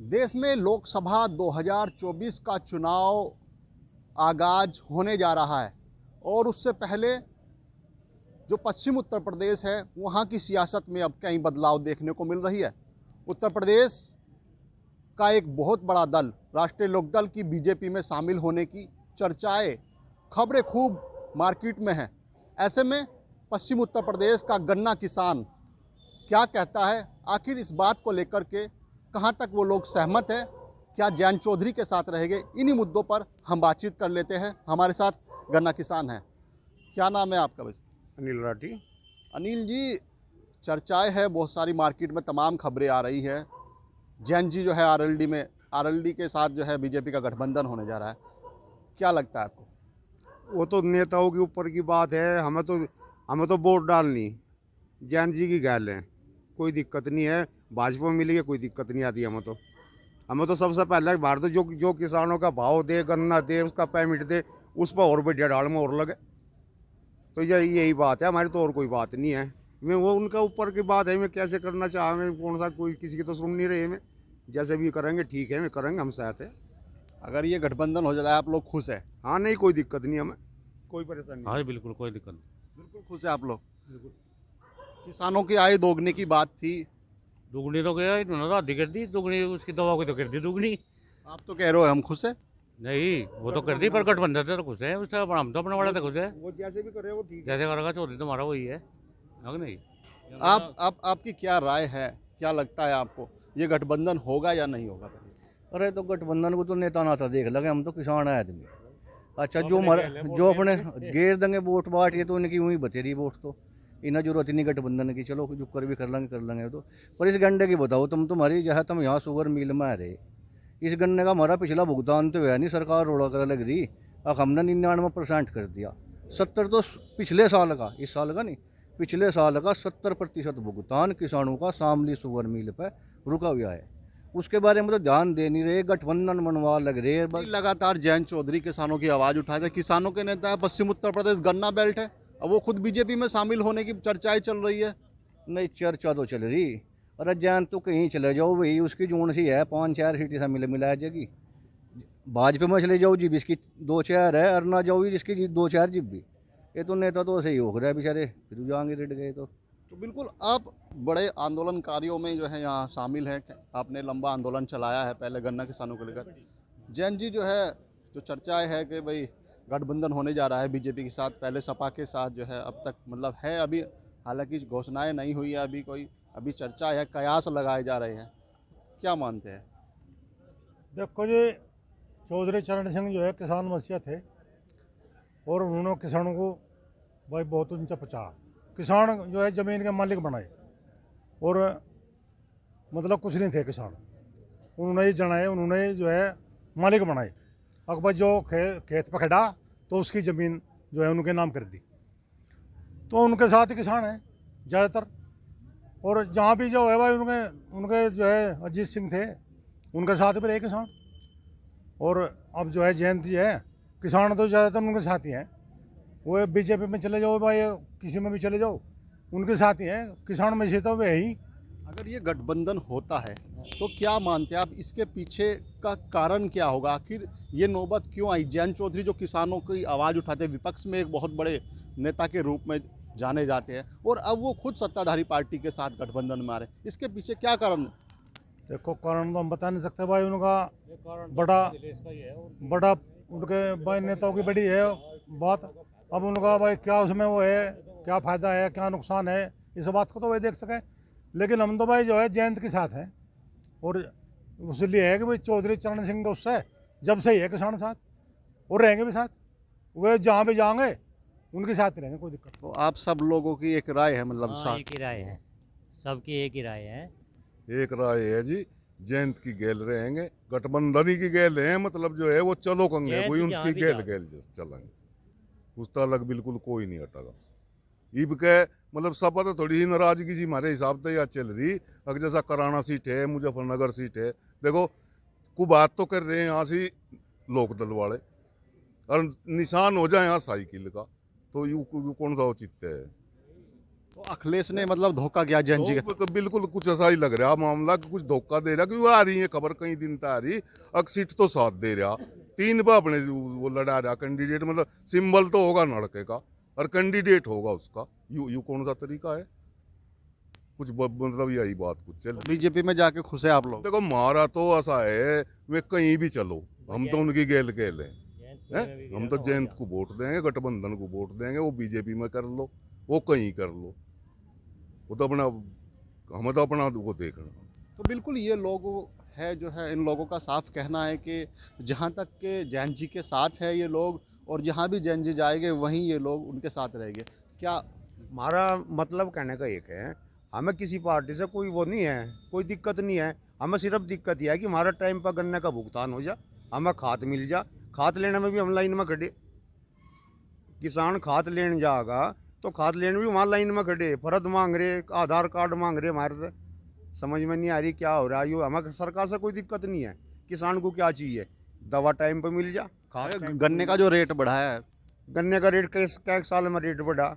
देश में लोकसभा 2024 का चुनाव आगाज होने जा रहा है और उससे पहले जो पश्चिम उत्तर प्रदेश है वहाँ की सियासत में अब कई बदलाव देखने को मिल रही है। उत्तर प्रदेश का एक बहुत बड़ा दल राष्ट्रीय लोकदल की बीजेपी में शामिल होने की चर्चाएं, खबरें खूब मार्केट में हैं। ऐसे में पश्चिम उत्तर प्रदेश का गन्ना किसान क्या कहता है, आखिर इस बात को लेकर के कहाँ तक वो लोग सहमत हैं, क्या जयंत चौधरी के साथ रहेंगे, इन्हीं मुद्दों पर हम बातचीत कर लेते हैं। हमारे साथ गन्ना किसान हैं। क्या नाम है आपका वैसे? अनिल राठी। अनिल जी, चर्चाएं है बहुत सारी मार्केट में, तमाम खबरें आ रही है। जैन जी जो है आरएलडी के साथ जो है बीजेपी का गठबंधन होने जा रहा है। क्या लगता है आपको? वो तो नेताओं के ऊपर की बात है। हमें तो वोट डालनी जैन जी की गैल है, कोई दिक्कत नहीं है। भाजपा में मिलेगी, कोई दिक्कत नहीं आती। हमें तो सबसे पहले भारत जो किसानों का भाव दे, गन्ना दे, उसका पेमेंट दे, उस पर और बढ़िया डाल में और लगे। तो यही बात है हमारी, तो और कोई बात नहीं है। मैं वो उनका ऊपर की बात है, मैं कैसे करना चाह, मैं कौन सा कोई किसी की तो सुन नहीं रहे। मैं जैसे भी करेंगे ठीक है, मैं करेंगे, हम साथ है। अगर ये गठबंधन हो जाता है, आप लोग खुश है? हाँ, नहीं कोई दिक्कत नहीं, हमें कोई परेशानी नहीं। हाँ बिल्कुल, कोई दिक्कत नहीं। बिल्कुल खुश है आप लोग। किसानों की आय दोगुने की बात थी। दुगनी तो गया, इन्होंने तो आधी कर दी दुगनी, उसकी दवा की तो कर दी दुगनी। आप तो कह रहे हो हम खुश है। नहीं, वो तो कर दी, पर गठबंधन से तो खुश है उससे, हम तो अपने वाले से खुश है। वो जैसे भी करे वो ठीक है। जैसे करेगा चौधरी तुम्हारा वही है, कि नहीं? आपकी क्या राय है? क्या लगता है आपको, ये गठबंधन होगा या नहीं होगा? अरे तो गठबंधन को तो नेता नाता देख लगे, हम तो किसान है आदमी। अच्छा, जो अपने घेर देंगे वोट बाट, ये तो इनकी वही बचेरी वोट, तो इन्हें जरूरत ही नहीं गठबंधन की। चलो जो कर भी कर लेंगे तो। पर इस गन्ने की बताओ, तुम्हारी जहाँ तुम यहाँ शुगर मिल में आ रहे, इस गन्ने का हमारा पिछला भुगतान तो है नहीं, सरकार रोड़ा कर लग रही। अब हमने 99% कर दिया। 70 तो पिछले साल का, इस साल का नहीं, पिछले साल का 70% भुगतान किसानों का शामली शुगर मिल पर रुका हुआ है। उसके बारे में तो ध्यान दे नहीं रहे, गठबंधन बनवा लग रहे हैं बस। लगातार जयंत चौधरी किसानों की आवाज़ उठाए थे। किसानों के नेता है, पश्चिम उत्तर प्रदेश गन्ना बेल्ट है, अब वो खुद बीजेपी में शामिल होने की चर्चाएं चल रही है। नहीं, चर्चा तो चल रही। अरे जैन तो कहीं चले जाओ, वही उसकी जोन सी है, 5-4 सीटें से मिला जाएगी। भाजपा में चले जाओ जी, जिसकी 2-4 है, और ना जाओ जिसकी 2-4 जिब भी। ये तो नेता तो सही हो रहा है बेचारे, फिर जाएंगे रेट गए तो बिल्कुल, आप बड़े आंदोलनकारियों में जो है यहाँ शामिल है। आपने लंबा आंदोलन चलाया है पहले गन्ना किसानों को लेकर। जैन जी जो है, जो चर्चाएं है कि भाई गठबंधन होने जा रहा है बीजेपी के साथ, पहले सपा के साथ जो है, अब तक मतलब है अभी, हालांकि घोषणाएं नहीं हुई है अभी चर्चा है, कयास लगाए जा रहे हैं। क्या मानते हैं? देखो जी, चौधरी चरण सिंह जो है किसान मसीहा थे, और उन्होंने किसानों को भाई बहुत ऊंचा पहुँचा। किसान जो है ज़मीन के मालिक बनाए, और मतलब कुछ नहीं थे किसान, उन्होंने ही जनाए, उन्होंने जो है मालिक बनाए। अकबर जो खेत पकड़ा तो उसकी ज़मीन जो है उनके नाम कर दी, तो उनके साथ ही किसान हैं ज़्यादातर। और जहाँ भी जो है भाई उनके जो है अजीत सिंह थे, उनके साथ भी रहे किसान। और अब जो है जयंत जी है, किसान तो ज़्यादातर उनके साथ ही हैं। वो बीजेपी में चले जाओ भाई, किसी में भी चले जाओ, उनके साथ ही हैं। किसान में से तो वे ही। अगर ये गठबंधन होता है तो क्या मानते हैं आप, इसके पीछे का कारण क्या होगा? आखिर ये नौबत क्यों आई? जयंत चौधरी जो किसानों की आवाज़ उठाते, विपक्ष में एक बहुत बड़े नेता के रूप में जाने जाते हैं, और अब वो खुद सत्ताधारी पार्टी के साथ गठबंधन में आ रहे हैं, इसके पीछे क्या कारण? देखो, कारण तो हम बता नहीं सकते भाई। उनका बड़ा उनके भाई नेताओं की बड़ी है बात। अब उनका भाई क्या उसमें वो है, क्या फ़ायदा है, क्या नुकसान है, इस बात को तो वही देख सकें। लेकिन हम तो भाई जो है जयंत के साथ हैं, और इसलिए है कि भाई चौधरी चरण सिंह तो उससे जब से ही है किसान साथ, और रहेंगे भी साथ। वे जहाँ भी जाएंगे उनके साथ ही रहेंगे, कोई दिक्कत। तो आप सब लोगों की एक राय है, मतलब हाँ, एक ही राय है, सबकी एक ही राय है। एक राय है जी, जयंत की गेल रहेंगे, गठबंधनी की गेल है, मतलब जो है वो चलो कंगे, जयंत कोई जहाँ उनकी भी गेल जाओ। गेल चलेंगे, उस तक बिल्कुल कोई नहीं हटेगा। इब के मतलब सपा तो थोड़ी ही नाराजगी सी हमारे हिसाब से या चल रही। अगर जैसा कराना सीट है, मुजफ्फरनगर सीट है, देखो को बात तो कर रहे हैं यहाँ से लोकदल वाले, और निशान हो जाए यहाँ साइकिल का, तो यू कौन सा औचित्य है? तो अखिलेश ने मतलब धोखा किया जैन जी के। तो बिल्कुल कुछ ऐसा ही लग रहा मामला कि कुछ धोखा दे रहा, क्योंकि आ रही है खबर कई दिन तक आ रही, सीट तो साथ दे रहा, 3 बार अपने वो लड़ा रहा कैंडिडेट, मतलब सिंबल तो होगा लड़के का और कैंडिडेट होगा उसका। यू कौन सा तरीका है? कुछ मतलब यही बात कुछ चल। बीजेपी में जाके खुश है आप लोग? देखो मारा तो ऐसा है, वे कहीं भी चलो हम तो उनकी गेल हैं, हम तो जयंत को वोट देंगे, गठबंधन को वोट देंगे, वो बीजेपी में कर लो, वो कहीं कर लो, वो तो अपना, हमें तो अपना वो देखना। तो बिल्कुल ये लोग है जो है, इन लोगों का साफ कहना है कि जहाँ तक के जैन जी के साथ है ये लोग, और जहाँ भी जैन जी जाएंगे वहीं ये लोग उनके साथ रहेंगे। क्या हमारा मतलब कहने का एक है, हमें किसी पार्टी से कोई वो नहीं है, कोई दिक्कत नहीं है। हमें सिर्फ दिक्कत यह है कि हमारा टाइम पर गन्ने का भुगतान हो जा, हमें खाद मिल जा। खाद लेने में भी हम लाइन में खड़े, किसान खाद लेने जाएगा तो खाद लेने भी वहाँ लाइन में खड़े, फर्द मांग रहे, आधार कार्ड मांग रहे हमारे से। समझ में नहीं आ रही क्या हो रहा है। ये हमें सरकार से कोई दिक्कत नहीं है, किसान को क्या चाहिए, दवा टाइम पर मिल जा, खाद गन्ने का जो रेट बढ़ा है, गन्ने का रेट कई साल में रेट बढ़ा,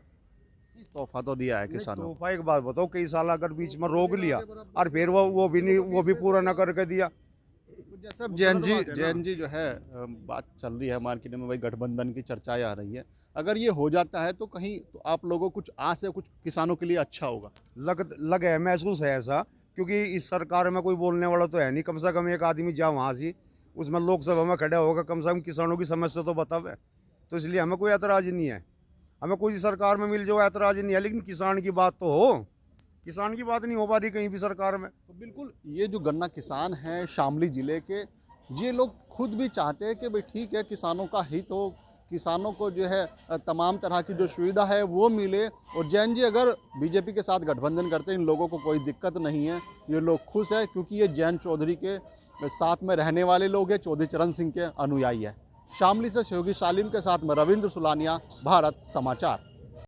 तोहफा तो दिया है किसानों को। तो एक बात बताओ, कई साल अगर बीच में रोक लिया और फिर वो भी नहीं, वो भी पूरा ना करके दिया। जैसे अब जैन जी जो है, बात चल रही है मार्केट में, भाई गठबंधन की चर्चाएं आ रही है, अगर ये हो जाता है तो कहीं तो आप लोगों को कुछ आस है, कुछ किसानों के लिए अच्छा होगा? लगे है, महसूस है ऐसा, क्योंकि इस सरकार में कोई बोलने वाला तो है नहीं। कम से कम एक आदमी जा वहाँ से, उसमें लोकसभा में खड़ा होगा, कम से कम किसानों की समस्या तो बतावे। तो इसलिए हमें कोई एतराज़ नहीं है, हमें कोई सरकार में मिल जाओ एतराज़ नहीं है, लेकिन किसान की बात तो हो। किसान की बात नहीं हो पा रही कहीं भी सरकार में। तो बिल्कुल ये जो गन्ना किसान हैं शामली ज़िले के, ये लोग खुद भी चाहते हैं कि भाई ठीक है, किसानों का हित हो, किसानों को जो है तमाम तरह की जो सुविधा है वो मिले। और जैन जी अगर बीजेपी के साथ गठबंधन करते हैं, इन लोगों को कोई दिक्कत नहीं है, ये लोग खुश है, क्योंकि ये जैन चौधरी के साथ में रहने वाले लोग हैं, चौधरी चरण सिंह के अनुयायी है। शामली से सहयोगी सालिम के साथ में रविंद्र सुलानिया, भारत समाचार।